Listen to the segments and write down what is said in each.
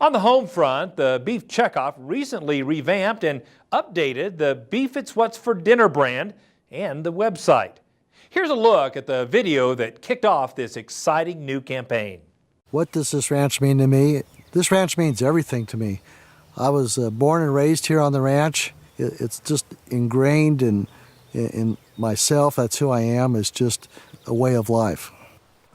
On the home front, the Beef Checkoff recently revamped and updated the Beef It's What's for Dinner brand and the website. Here's a look at the video that kicked off this exciting new campaign. What does this ranch mean to me? This ranch means everything to me. I was born and raised here on the ranch. It's just ingrained in myself. That's who I am. It's just a way of life.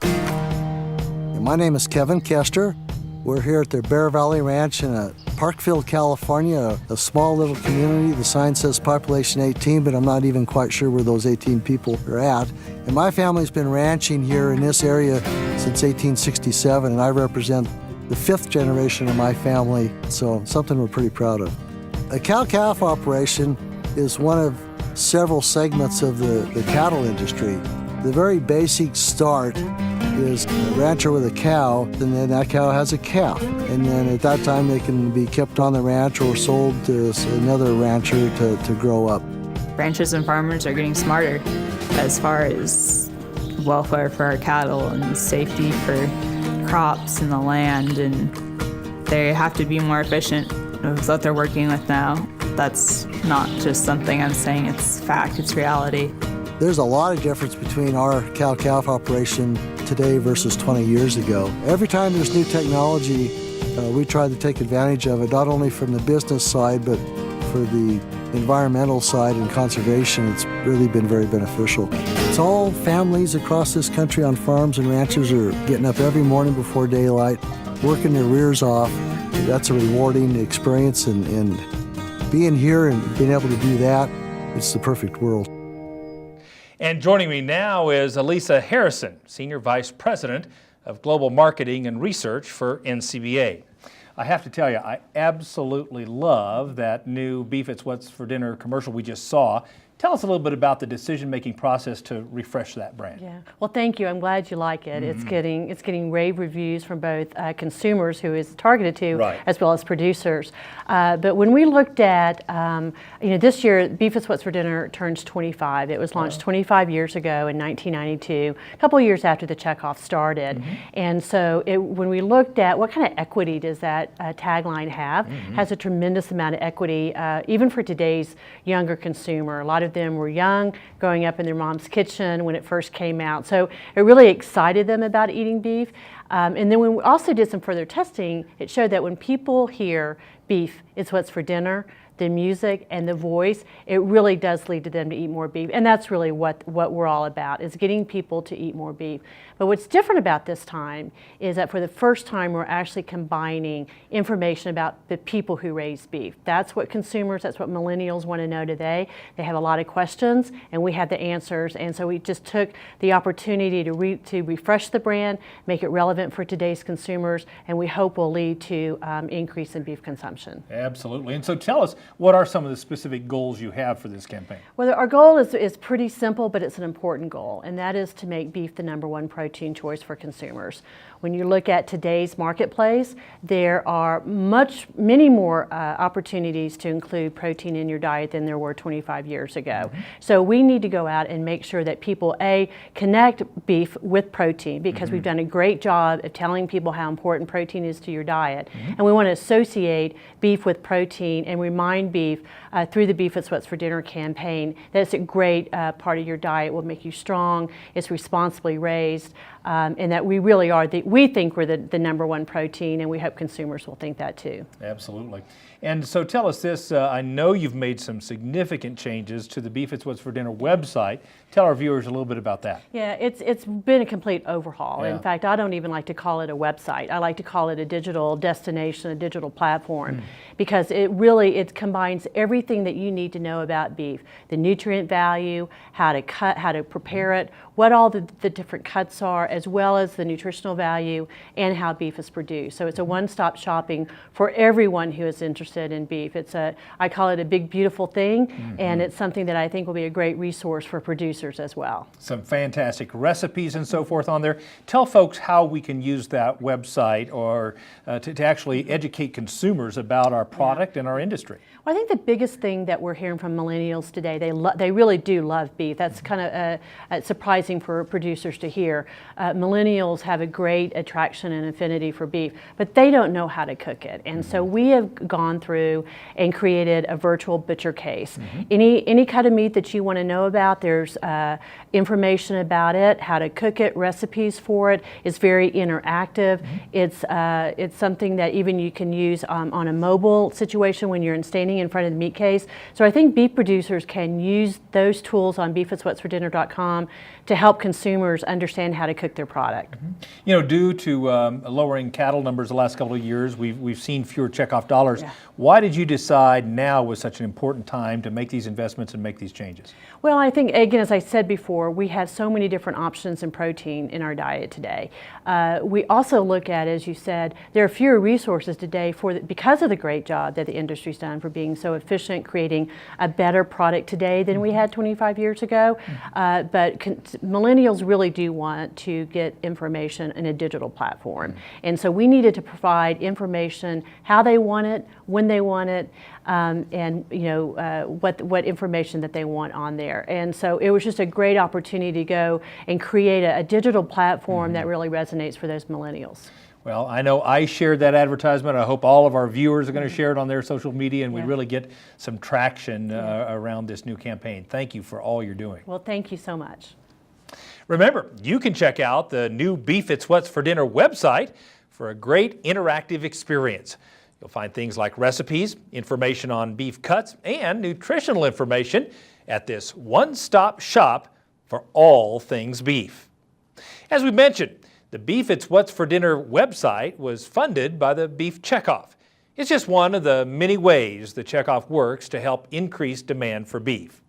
And my name is Kevin Kester. We're here at the Bear Valley Ranch in Parkfield, California, a small little community. The sign says population 18, but I'm not even quite sure where those 18 people are at. And my family's been ranching here in this area since 1867, and I represent the 5th generation of my family, so something we're pretty proud of. A cow-calf operation is one of several segments of the cattle industry. The very basic start is a rancher with a cow, and then that cow has a calf. And then at that time they can be kept on the ranch or sold to another rancher to grow up. Ranchers and farmers are getting smarter as far as welfare for our cattle and safety for crops and the land, and they have to be more efficient with what they're working with now. That's not just something I'm saying, it's fact, it's reality. There's a lot of difference between our cow-calf operation today versus 20 years ago. Every time there's new technology, we try to take advantage of it, not only from the business side, but for the environmental side and conservation. It's really been very beneficial. It's all families across this country on farms and ranches are getting up every morning before daylight, working their rears off. That's a rewarding experience, and being here and being able to do that, it's the perfect world. And joining me now is Elisa Harrison, Senior Vice President of Global Marketing and Research for NCBA. I have to tell you, I absolutely love that new Beef It's What's for Dinner commercial we just saw. Tell us a little bit about the decision-making process to refresh that brand. Yeah, well, thank you. I'm glad you like it. It's getting rave reviews from both consumers, who it's targeted to, right, as well as producers. But when we looked at, this year, Beef It's What's for Dinner turns 25. It was launched 25 years ago in 1992, a couple of years after the Checkoff started. And so when we looked at what kind of equity does that tagline have, has a tremendous amount of equity, even for today's younger consumer. A lot of them were young, growing up in their mom's kitchen when it first came out. So it really excited them about eating beef. And then when we also did some further testing, it showed that when people hear beef, it's what's for dinner, the music and the voice, it really does lead to them to eat more beef. And that's really what we're all about, is getting people to eat more beef. But what's different about this time is that for the first time, we're actually combining information about the people who raise beef. That's what consumers, that's what millennials want to know today. They have a lot of questions, and we have the answers. And so we just took the opportunity to refresh the brand, make it relevant for today's consumers, and we hope will lead to increase in beef consumption. Absolutely. And so tell us, what are some of the specific goals you have for this campaign? Well, our goal is pretty simple, but it's an important goal, and that is to make beef the #1 protein choice for consumers. When you look at today's marketplace, there are many more opportunities to include protein in your diet than there were 25 years ago. So we need to go out and make sure that people, connect beef with protein, because we've done a great job of telling people how important protein is to your diet. And we want to associate beef with protein and remind beef through the Beef It's What's for Dinner campaign that it's a great part of your diet, will make you strong, it's responsibly raised, and that we really are, we think we're the #1 protein, and we hope consumers will think that too. Absolutely. And so tell us this, I know you've made some significant changes to the Beef It's What's for Dinner website. Tell our viewers a little bit about that. Yeah, it's been a complete overhaul. Yeah. In fact, I don't even like to call it a website. I like to call it a digital destination, a digital platform, because it combines everything that you need to know about beef: the nutrient value, how to cut, how to prepare it, what all the different cuts are, as well as the nutritional value and how beef is produced. So it's a one-stop shopping for everyone who is interested in beef. I call it a big, beautiful thing, and it's something that I think will be a great resource for producers as well. Some fantastic recipes and so forth on there. Tell folks how we can use that website or to actually educate consumers about our product and our industry. Well, I think the biggest thing that we're hearing from millennials today, they really do love beef. That's kind of surprising for producers to hear. millennials have a great attraction and affinity for beef, but they don't know how to cook it. And so we have gone through and created a virtual butcher case. Any cut of meat that you want to know about, there's information about it, how to cook it, recipes for it. It's very interactive. It's something that even you can use on a mobile situation when you're standing in front of the meat case. So I think beef producers can use those tools on beefit'swhatsfordinner.com to help consumers understand how to cook their product. You know, due to lowering cattle numbers the last couple of years, we've seen fewer checkoff dollars. Yeah. Why did you decide now was such an important time to make these investments and make these changes? Well, I think, again, as I said before, we have so many different options in protein in our diet today. We also look at, as you said, there are fewer resources today because of the great job that the industry's done for being so efficient, creating a better product today than we had 25 years ago. But millennials really do want to get information in a digital platform. And so we needed to provide information how they want it, when they want it, and what information that they want on there. And so it was just a great opportunity to go and create a digital platform that really resonates for those millennials. Well, I know I shared that advertisement. I hope all of our viewers are going to share it on their social media, and we Yeah. really get some traction around this new campaign. Thank you for all you're doing. Well, thank you so much. Remember, you can check out the new Beef It's What's for Dinner website for a great interactive experience. You'll find things like recipes, information on beef cuts, and nutritional information at this one-stop shop for all things beef. As we mentioned, the Beef It's What's for Dinner website was funded by the Beef Checkoff. It's just one of the many ways the Checkoff works to help increase demand for beef.